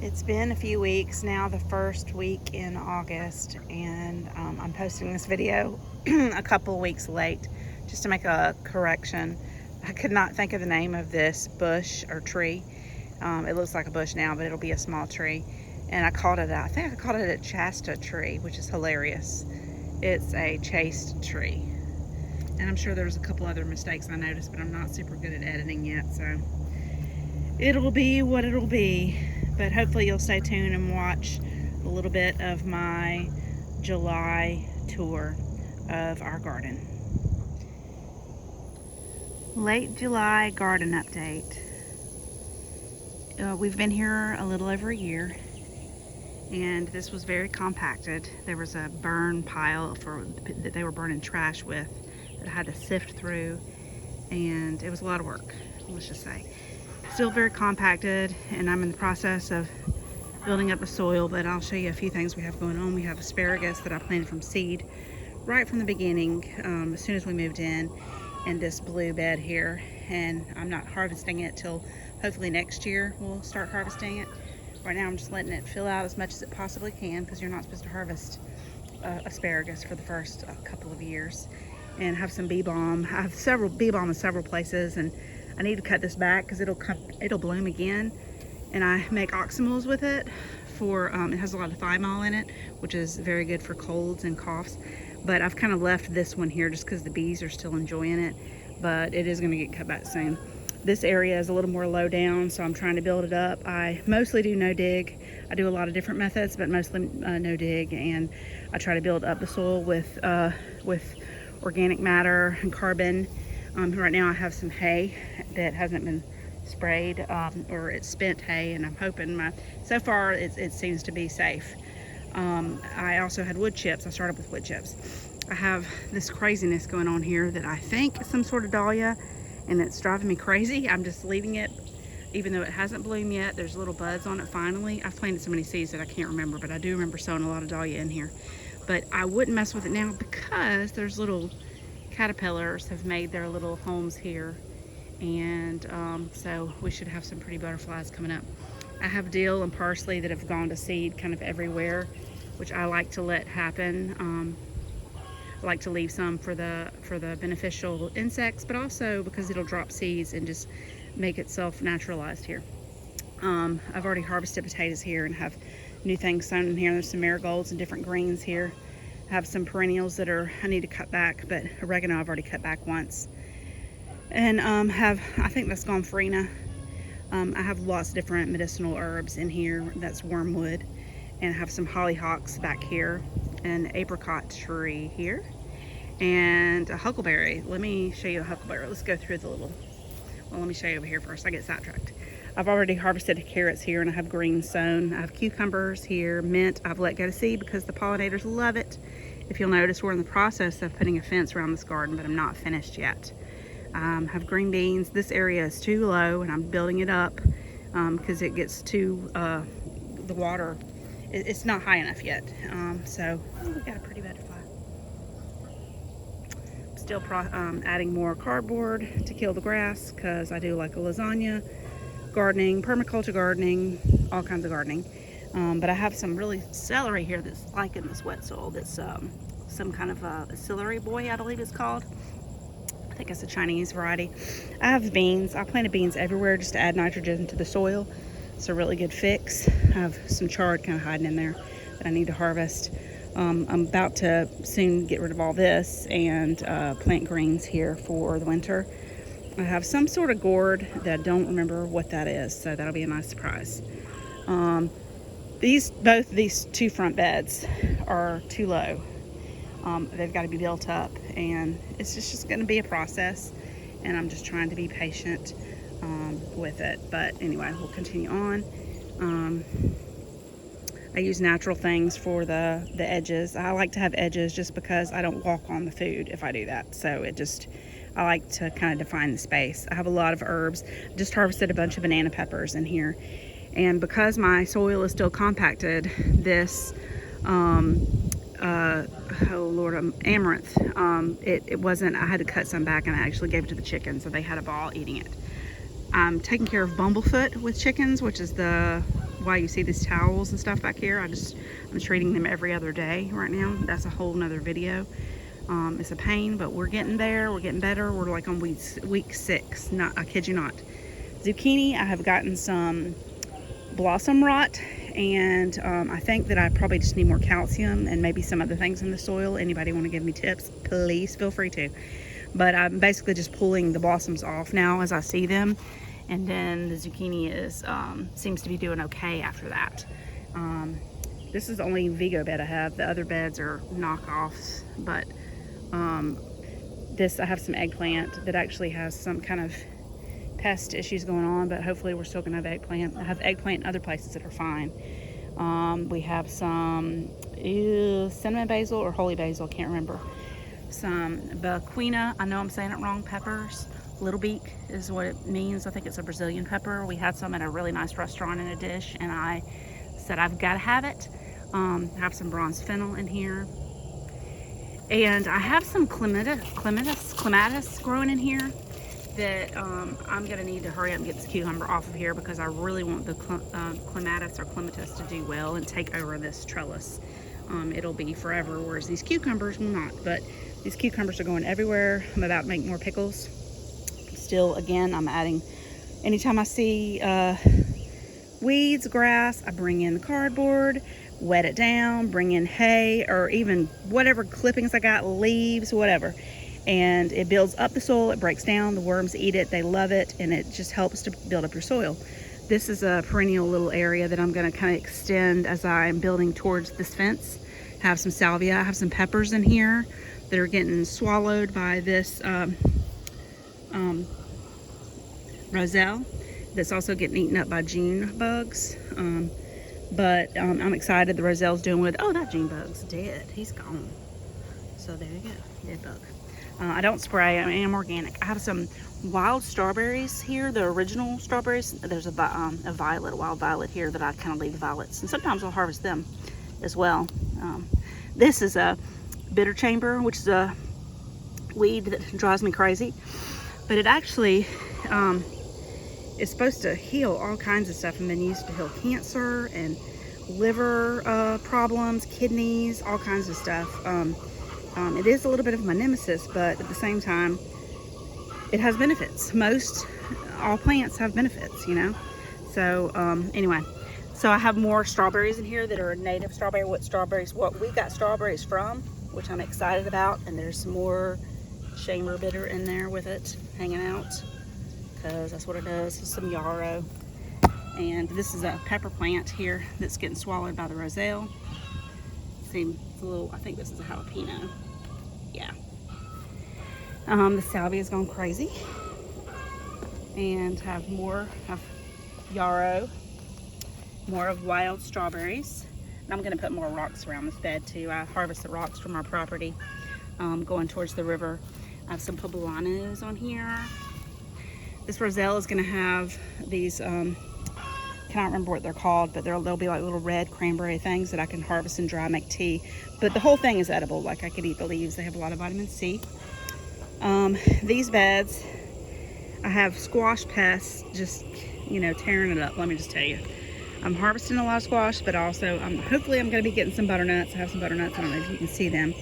It's been a few weeks now, the first week in August, and I'm posting this video a couple weeks late just to make a correction. I could not think of the name of this bush or tree. It looks like a bush now, but it'll be a small tree. And I called it, I think I called it a chasta tree, which is hilarious. It's a chaste tree. And I'm sure there's a couple other mistakes I noticed, but I'm not super good at editing yet, so it'll be what it'll be. But hopefully you'll stay tuned and watch a little bit of my July tour of our garden. Late July garden update. We've been here a little over a year, and this was very compacted. There was a burn pile that they were burning trash with that I had to sift through, and it was a lot of work, let's just say. Still very compacted, and I'm in the process of building up the soil, but I'll show you a few things we have going on. We have asparagus that I planted from seed right from the beginning, as soon as we moved in this blue bed here, and I'm not harvesting it till hopefully next year we'll start harvesting it. Right now I'm just letting it fill out as much as it possibly can, because you're not supposed to harvest asparagus for the first couple of years. And have some bee balm. I have several bee balm in several places, and I need to cut this back because it'll bloom again. And I make oxymels with it for it has a lot of thymol in it, which is very good for colds and coughs. But I've kind of left this one here just because the bees are still enjoying it, but it is going to get cut back soon. This area is a little more low down, so I'm trying to build it up. I mostly do no dig. I do a lot of different methods, but mostly no dig, and I try to build up the soil with organic matter and carbon. Right now I have some hay that hasn't been sprayed, or it's spent hay, and I'm hoping so far it seems to be safe. I also had wood chips. I started with wood chips. I have this craziness going on here that I think is some sort of dahlia, and it's driving me crazy. I'm just leaving it, even though it hasn't bloomed yet. There's little buds on it finally. I've planted so many seeds that I can't remember, but I do remember sowing a lot of dahlia in here. But I wouldn't mess with it now because there's little caterpillars have made their little homes here, and so we should have some pretty butterflies coming up. I have dill and parsley that have gone to seed kind of everywhere, which I like to let happen. I like to leave some for the beneficial insects, but also because it'll drop seeds and just make itself naturalized here. I've already harvested potatoes here and have new things sown in here. There's some marigolds and different greens here. I have some perennials that I need to cut back, but oregano I've already cut back once. And I think that's gomphrena. I have lots of different medicinal herbs in here. That's wormwood. And I have some hollyhocks back here, an apricot tree here, and a huckleberry. Let me show you a huckleberry. Let's go through let me show you over here first. I get sidetracked. I've already harvested carrots here, and I have greens sown. I have cucumbers here, mint I've let go to seed because the pollinators love it. If you'll notice, we're in the process of putting a fence around this garden, but I'm not finished yet. Have green beans. This area is too low, and I'm building it up because it gets too, the water, it's not high enough yet. So we got a pretty butterfly. Still adding more cardboard to kill the grass because I do like a lasagna gardening, permaculture gardening, all kinds of gardening. But I have some really celery here that's liking this wet soil. That's some kind of a celery boy, I believe it's called. I think it's a Chinese variety. I have beans. I planted beans everywhere just to add nitrogen to the soil. It's a really good fix. I have some chard kind of hiding in there that I need to harvest. I'm about to soon get rid of all this and plant greens here for the winter. I have some sort of gourd that I don't remember what that is, so that'll be a nice surprise. Both these two front beds are too low. They've got to be built up, and it's just going to be a process, and I'm just trying to be patient with it. But anyway, we'll continue on. I use natural things for the edges. I like to have edges just because I don't walk on the food if I do that. So I like to kind of define the space. I have a lot of herbs. Just harvested a bunch of banana peppers in here. And because my soil is still compacted, this, amaranth, it wasn't, I had to cut some back, and I actually gave it to the chickens, so they had a ball eating it. I'm taking care of bumblefoot with chickens, which is the why you see these towels and stuff back here. I'm treating them every other day right now. That's a whole nother video. It's a pain, but we're getting there. We're getting better. We're like on week 6. Not, I kid you not. Zucchini, I have gotten some blossom rot, and I think that I probably just need more calcium and maybe some other things in the soil. Anybody want to give me tips, please feel free to. But I'm basically just pulling the blossoms off now as I see them, and then the zucchini is seems to be doing okay after that. This is the only Vigo bed I have. The other beds are knockoffs, but this, I have some eggplant that actually has some kind of pest issues going on, but hopefully we're still gonna have eggplant. I have eggplant in other places that are fine. We have some cinnamon basil or holy basil, can't remember. Some Baquina, I know I'm saying it wrong, peppers. Little beak is what it means. I think it's a Brazilian pepper. We had some at a really nice restaurant in a dish, and I said I've got to have it. I have some bronze fennel in here. And I have some clematis growing in here that I'm gonna need to hurry up and get this cucumber off of here, because I really want the clematis to do well and take over this trellis. It'll be forever, whereas these cucumbers will not. But these cucumbers are going everywhere. I'm about to make more pickles. Still, again, I'm adding, anytime I see weeds, grass, I bring in the cardboard, wet it down, bring in hay, or even whatever clippings I got, leaves, whatever. And it builds up the soil, it breaks down, the worms eat it, they love it, and it just helps to build up your soil. This is a perennial little area that I'm gonna kind of extend as I'm building towards this fence. I have some salvia, I have some peppers in here that are getting swallowed by this roselle that's also getting eaten up by June bugs. But I'm excited the roselle's doing good. Oh, that June bug's dead, he's gone. So there you go, dead bug. I don't spray, I am organic. I have some wild strawberries here, the original strawberries. There's a violet, a wild violet here that I kind of leave the violets, and sometimes I'll harvest them as well. This is a bitter chamber, which is a weed that drives me crazy, but it actually is supposed to heal all kinds of stuff, and been used to heal cancer and liver problems, kidneys, all kinds of stuff. It is a little bit of my nemesis, but at the same time, it has benefits. All plants have benefits, you know? So anyway, so I have more strawberries in here that are native strawberry. What we got strawberries from, which I'm excited about. And there's some more chamber bitter in there with it, hanging out, because that's what it does. It's some yarrow. And this is a pepper plant here that's getting swallowed by the roselle. See, it's a little, I think this is a jalapeno. Yeah. The salvia's gone crazy. And have yarrow, more of wild strawberries. And I'm gonna put more rocks around this bed too. I harvest the rocks from our property, going towards the river. I have some poblanos on here. This roselle is gonna have these, I can't remember what they're called, but they'll be like little red cranberry things that I can harvest and dry, make tea. But the whole thing is edible. Like, I could eat the leaves. They have a lot of vitamin C. These beds, I have squash pests just, you know, tearing it up. Let me just tell you, I'm harvesting a lot of squash, but also hopefully I'm going to be getting some butternuts. I have some butternuts. I don't know if you can see them,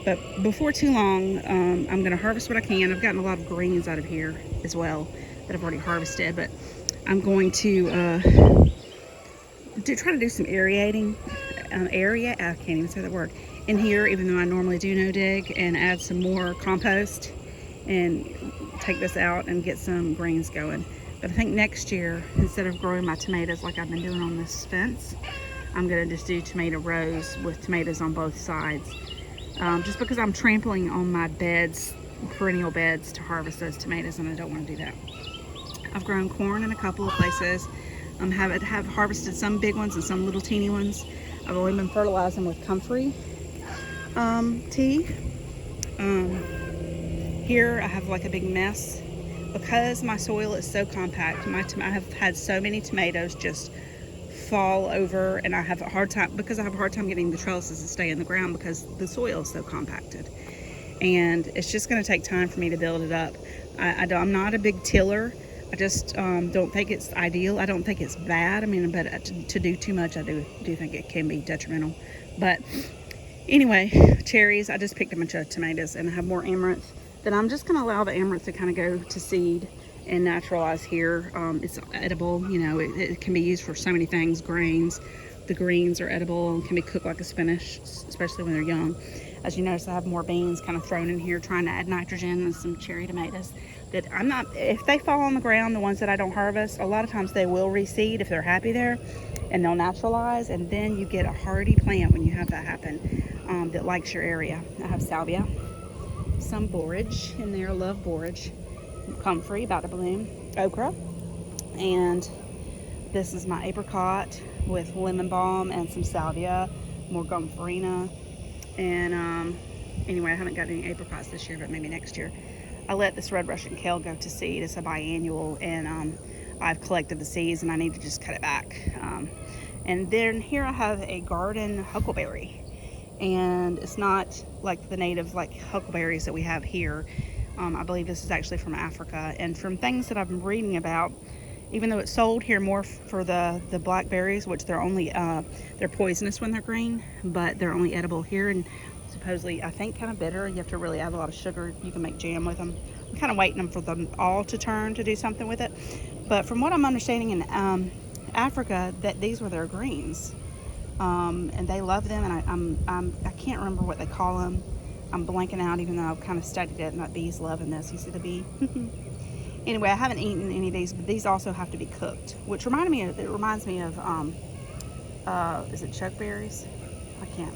but before too long, I'm going to harvest what I can. I've gotten a lot of greens out of here as well that I've already harvested, but I'm going to try to do some aerating I can't even say that word, in here, even though I normally do no dig, and add some more compost and take this out and get some greens going. But I think next year, instead of growing my tomatoes like I've been doing on this fence, I'm gonna just do tomato rows with tomatoes on both sides, just because I'm trampling on my beds, perennial beds, to harvest those tomatoes, and I don't want to do that. I've grown corn in a couple of places. Have harvested some big ones and some little teeny ones. I've only been fertilizing with comfrey tea. Here I have like a big mess because my soil is so compact. I have had so many tomatoes just fall over, and I have a hard time getting the trellises to stay in the ground because the soil is so compacted. And it's just going to take time for me to build it up. I'm not a big tiller. I just don't think it's ideal. I don't think it's bad. I mean, but to do too much, I do think it can be detrimental. But anyway, cherries. I just picked a bunch of tomatoes, and I have more amaranth. Then I'm just going to allow the amaranth to kind of go to seed and naturalize here. It's edible. You know, it can be used for so many things. Grains. The greens are edible and can be cooked like a spinach, especially when they're young. As you notice, I have more beans kind of thrown in here, trying to add nitrogen, and some cherry tomatoes that I'm not, if they fall on the ground, the ones that I don't harvest, a lot of times they will reseed if they're happy there, and they'll naturalize, and then you get a hardy plant when you have that happen, that likes your area. I have salvia, some borage in there, love borage, comfrey, about to bloom, okra, and this is my apricot with lemon balm and some salvia, more gomphrena. And anyway, I haven't got any apricots this year, but maybe next year. I let this red Russian kale go to seed. It's a biannual, and I've collected the seeds, and I need to just cut it back. And then here I have a garden huckleberry, and it's not like the native like huckleberries that we have here. I believe this is actually from Africa, and from things that I've been reading about, even though it's sold here more for the blackberries, which they're only they're poisonous when they're green, but they're only edible here, and supposedly I think kind of bitter. You have to really add a lot of sugar. You can make jam with them. I'm kind of waiting for them all to turn to do something with it, but from what I'm understanding in Africa, that these were their greens, and they love them. And I can't remember what they call them. I'm blanking out, even though I've kind of studied it. And that bee's loving this. You see the bee? Anyway, I haven't eaten any of these, but these also have to be cooked, which reminds me of is it chokeberries?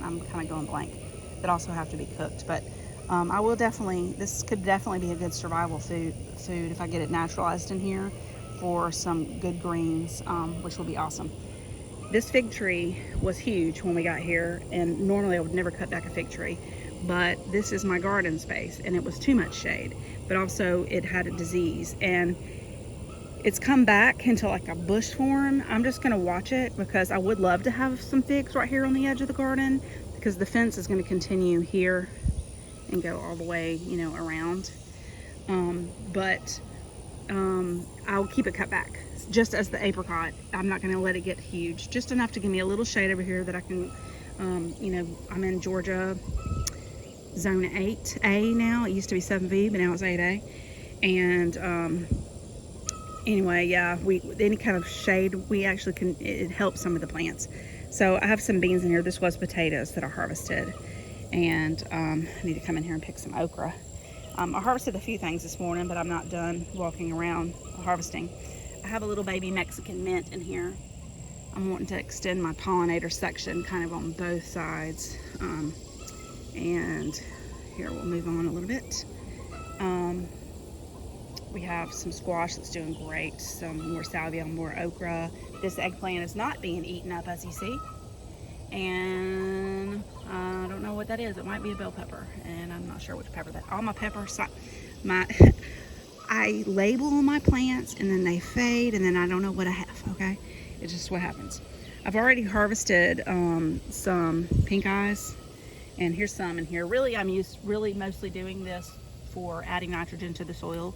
I'm kind of going blank. That also have to be cooked, but I will definitely, this could definitely be a good survival food if I get it naturalized in here for some good greens, which will be awesome. This fig tree was huge when we got here, and normally I would never cut back a fig tree, but this is my garden space, and it was too much shade, but also it had a disease, and it's come back into like a bush form. I'm just going to watch it, because I would love to have some figs right here on the edge of the garden, because the fence is going to continue here and go all the way, you know, around. I'll keep it cut back, just as the apricot. I'm not going to let it get huge, just enough to give me a little shade over here that I can, you know, I'm in Georgia zone 8A now. It used to be 7B, but now it's 8A. And anyway, yeah, any kind of shade, we actually can, it helps some of the plants. So I have some beans in here. This was potatoes that I harvested, and I need to come in here and pick some okra. I harvested a few things this morning, but I'm not done walking around harvesting. I have a little baby Mexican mint in here. I'm wanting to extend my pollinator section kind of on both sides. And here we'll move on a little bit. We have some squash that's doing great, some more salvia, more okra. This eggplant is not being eaten up, as you see. And I don't know what that is. It might be a bell pepper, and I'm not sure which pepper that. All my peppers, I label my plants, and then they fade, and then I don't know what I have, okay? It's just what happens. I've already harvested some pink eyes, and here's some in here. Really, I'm mostly doing this for adding nitrogen to the soil,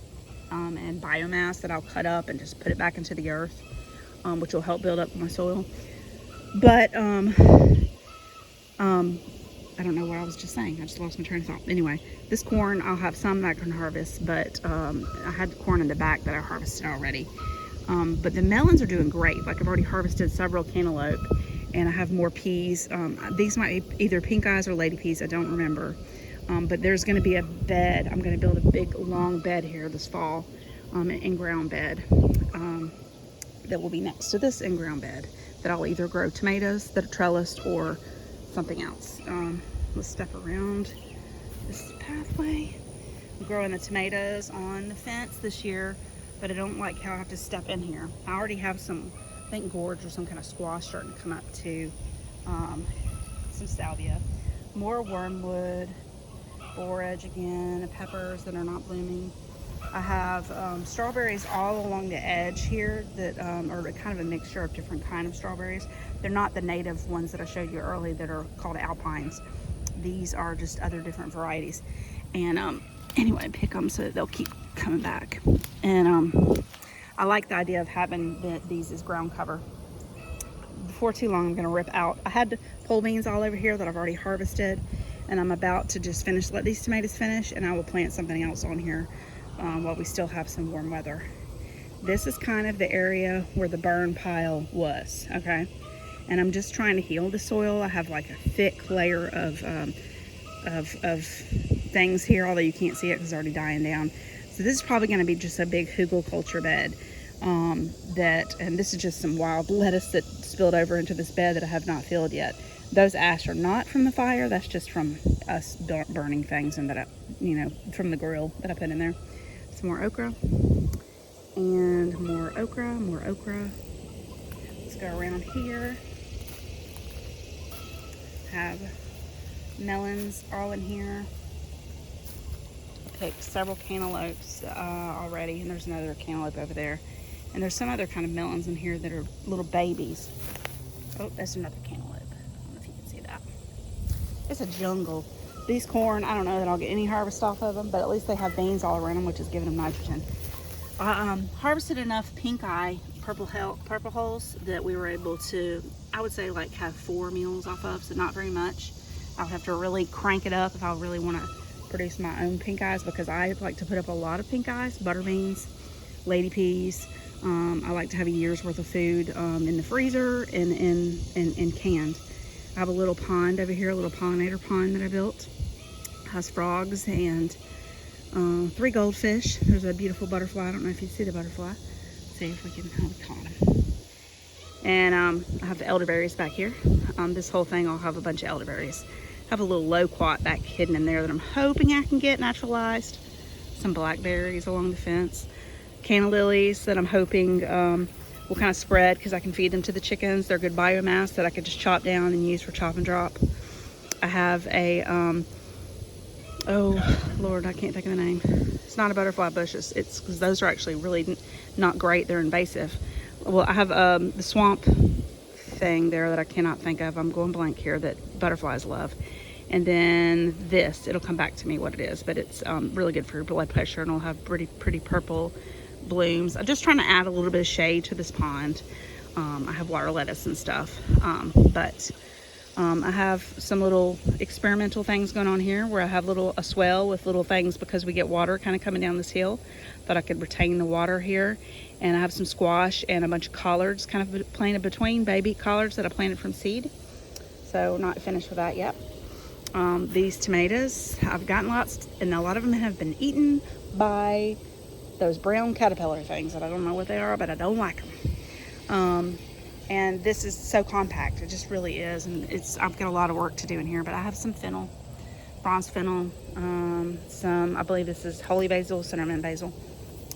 and biomass that I'll cut up and just put it back into the earth, which will help build up my soil. But I don't know what I was just saying. I just lost my train of thought. Anyway, this corn, I'll have some that I can harvest, but I had the corn in the back that I harvested already. But the melons are doing great. Like, I've already harvested several cantaloupe, and I have more peas. These might be either pink eyes or lady peas, I don't remember. But there's going to be a bed. I'm going to build a big long bed here this fall, an in-ground bed that will be next to this in-ground bed, that I'll either grow tomatoes that are trellised or something else. Let's step around this pathway. I'm growing the tomatoes on the fence this year, but I don't like how I have to step in here. I already have some, I think, gourds or some kind of squash starting to come up too. Some salvia, more wormwood, borage again, peppers that are not blooming. I have strawberries all along the edge here that are kind of a mixture of different kind of strawberries. They're not the native ones that I showed you earlier that are called alpines. These are just other different varieties. And anyway, pick them so that they'll keep coming back. And I like the idea of having these as ground cover. Before too long, I'm going to rip out. I had pole beans all over here that I've already harvested, and I'm about to just let these tomatoes finish, and I will plant something else on here while we still have some warm weather. This is kind of the area where the burn pile was, okay? And I'm just trying to heal the soil. I have like a thick layer of things here, although you can't see it because it's already dying down. So this is probably going to be just a big hugelkultur bed. And this is just some wild lettuce that spilled over into this bed that I have not filled yet. Those ash are not from the fire. That's just from us burning things and from the grill that I put in there. Some more okra and more okra. Let's go around here. Have melons all in here. Picked several cantaloupes already, and there's another cantaloupe over there. And there's some other kind of melons in here that are little babies. Oh, there's another cantaloupe. I don't know if you can see that. It's a jungle. These corn, I don't know that I'll get any harvest off of them, but at least they have beans all around them, which is giving them nitrogen. I harvested enough pink eye purple hulls that we were able to, I would say, like have 4 meals off of, so not very much. I'll have to really crank it up if I really want to produce my own pink eyes, because I like to put up a lot of pink eyes, butter beans, lady peas. I like to have a year's worth of food in the freezer and canned. I have a little pond over here, a little pollinator pond that I built. It has frogs and 3 goldfish. There's a beautiful butterfly. I don't know if you see the butterfly. Let's see if we can caught him. And I have the elderberries back here. This whole thing, I'll have a bunch of elderberries. I have a little loquat back hidden in there that I'm hoping I can get naturalized. Some blackberries along the fence. Canna lilies that I'm hoping will kind of spread because I can feed them to the chickens. They're good biomass that I could just chop down and use for chop and drop. I have a, oh Lord, I can't think of the name. It's not a butterfly bush. It's because those are actually really not great. They're invasive. Well, I have the swamp thing there that I cannot think of. I'm going blank here, that butterflies love. And then this, it'll come back to me what it is, but it's really good for your blood pressure, and it'll have pretty purple blooms. I'm just trying to add a little bit of shade to this pond. I have water lettuce and stuff, but I have some little experimental things going on here where I have a swell with little things, because we get water kind of coming down this hill. Thought I could retain the water here. And I have some squash and a bunch of collards kind of planted between, baby collards that I planted from seed. So not finished with that yet. These tomatoes, I've gotten lots, and a lot of them have been eaten by those brown caterpillar things that I don't know what they are, but I don't like them. And this is so compact, it just really is, and I've got a lot of work to do in here. But I have some fennel, bronze fennel, I believe this is holy basil, cinnamon basil.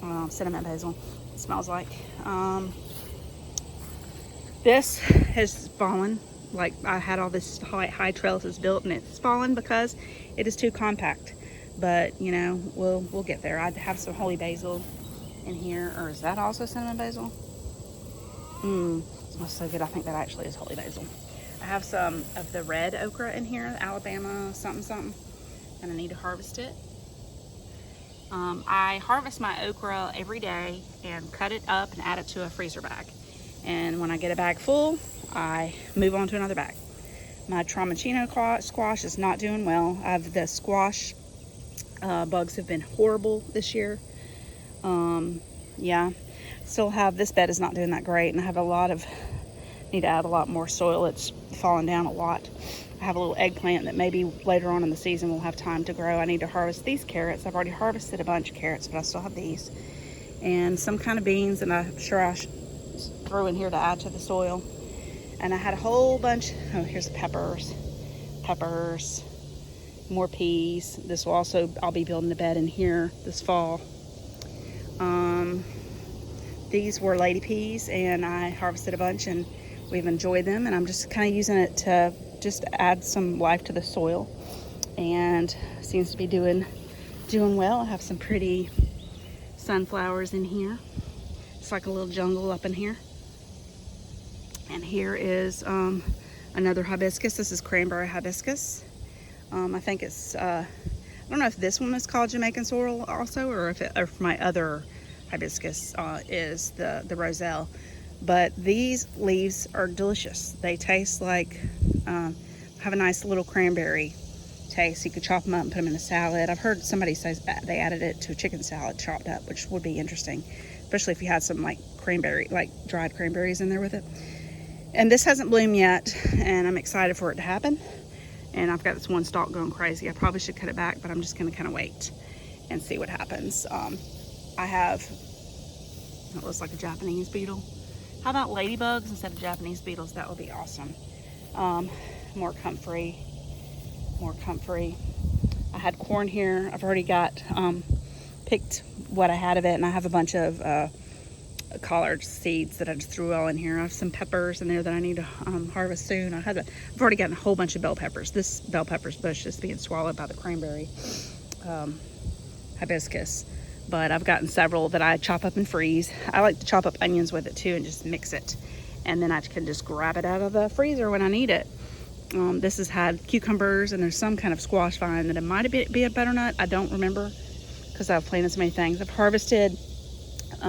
It smells like. This has fallen. Like, I had all this high trellises built, and it's fallen because it is too compact. But you know, we'll get there. I have some holy basil in here, or is that also cinnamon basil? It smells so good. I think that actually is holy basil. I have some of the red okra in here, Alabama something, and I need to harvest it. I harvest my okra every day and cut it up and add it to a freezer bag. And when I get a bag full, I move on to another bag. My Tramonchino squash is not doing well. The squash bugs have been horrible this year. Yeah, still have, this bed is not doing that great, and I have need to add a lot more soil. It's fallen down a lot. I have a little eggplant that maybe later on in the season will have time to grow. I need to harvest these carrots. I've already harvested a bunch of carrots, but I still have these. And some kind of beans, and I'm sure I should throw in here to add to the soil. And I had a whole bunch, oh, here's the peppers, more peas. This will also, I'll be building a bed in here this fall. These were lady peas, and I harvested a bunch, and we've enjoyed them, and I'm just kind of using it to just add some life to the soil, and seems to be doing well. I have some pretty sunflowers in here. It's like a little jungle up in here. And here is another hibiscus. This is cranberry hibiscus. I think it's I don't know if this one is called Jamaican sorrel also, or if my other hibiscus is the roselle. But these leaves are delicious. They taste like, have a nice little cranberry taste. You could chop them up and put them in a salad. I've heard somebody say they added it to a chicken salad chopped up, which would be interesting, especially if you had some like cranberry, like dried cranberries in there with it. And this hasn't bloomed yet, and I'm excited for it to happen. And I've got this one stalk going crazy. I probably should cut it back, but I'm just gonna kind of wait and see what happens. I have, it looks like a Japanese beetle. How about ladybugs instead of Japanese beetles? That would be awesome. More comfrey, more comfrey. I had corn here. I've already got, picked what I had of it, and I have a bunch of collard seeds that I just threw all in here. I have some peppers in there that I need to harvest soon. I've already gotten a whole bunch of bell peppers. This bell pepper's bush is being swallowed by the cranberry hibiscus, but I've gotten several that I chop up and freeze. I like to chop up onions with it too and just mix it, and then I can just grab it out of the freezer when I need it. This has had cucumbers, and there's some kind of squash vine that it might be a butternut. I don't remember because I've planted so many things. I've harvested,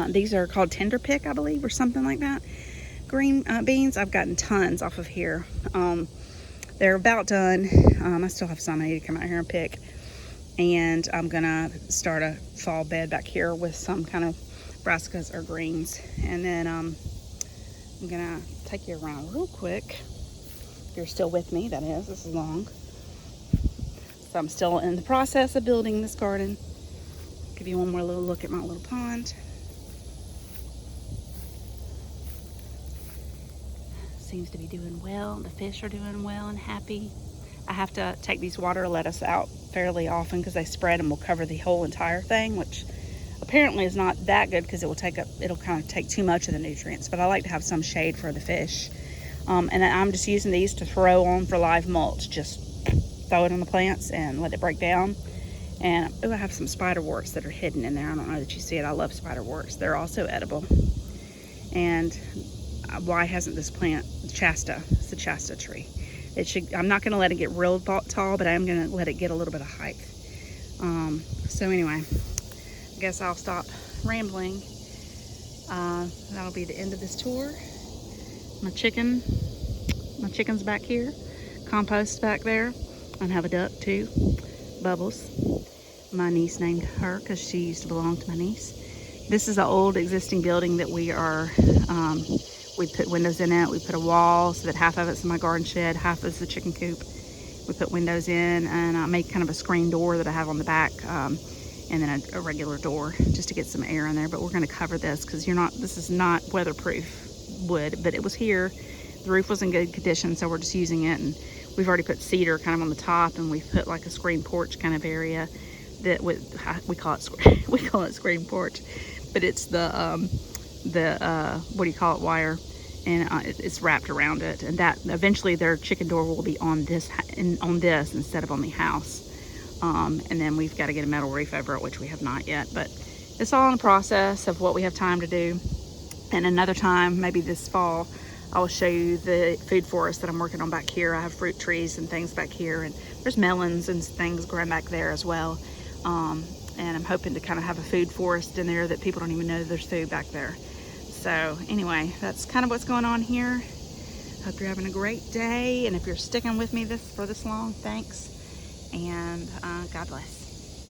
these are called tender pick, I believe, or something like that. Green beans, I've gotten tons off of here. They're about done. I still have some I need to come out here and pick. And I'm gonna start a fall bed back here with some kind of brassicas or greens. And then I'm gonna take you around real quick. If you're still with me, that is. This is long. So I'm still in the process of building this garden. Give you one more little look at my little pond. Seems to be doing well. The fish are doing well and happy. I have to take these water lettuce out fairly often because they spread and will cover the whole entire thing, which apparently is not that good because it'll kind of take too much of the nutrients. But I like to have some shade for the fish. And I'm just using these to throw on for live mulch. Just throw it on the plants and let it break down. And I have some spiderworts that are hidden in there. I don't know that you see it. I love spiderworts. They're also edible. And why hasn't this plant, Chasta, it's the Chasta tree. It should, I'm not going to let it get real tall, but I am going to let it get a little bit of height. So anyway, I guess I'll stop rambling. That'll be the end of this tour. My chicken's back here, compost back there, and have a duck too, Bubbles. My niece named her because she used to belong to my niece. This is an old existing building that we put windows in it. We put a wall so that half of it's in my garden shed, half is the chicken coop. We put windows in, and I make kind of a screen door that I have on the back, and then a regular door just to get some air in there. But we're going to cover this because this is not weatherproof wood, but it was here. The roof was in good condition, so we're just using it. And we've already put cedar kind of on the top, and we've put like a screen porch kind of area that we call it screen porch, but it's the what do you call it, wire, and it's wrapped around it, and that eventually their chicken door will be on this instead of on the house. And then we've got to get a metal roof over it, which we have not yet, but it's all in the process of what we have time to do. And another time, maybe this fall, I will show you the food forest that I'm working on back here. I have fruit trees and things back here, and there's melons and things growing back there as well. And I'm hoping to kind of have a food forest in there that people don't even know there's food back there. So anyway, that's kind of what's going on here. Hope you're having a great day, and if you're sticking with me for this long, thanks, and God bless.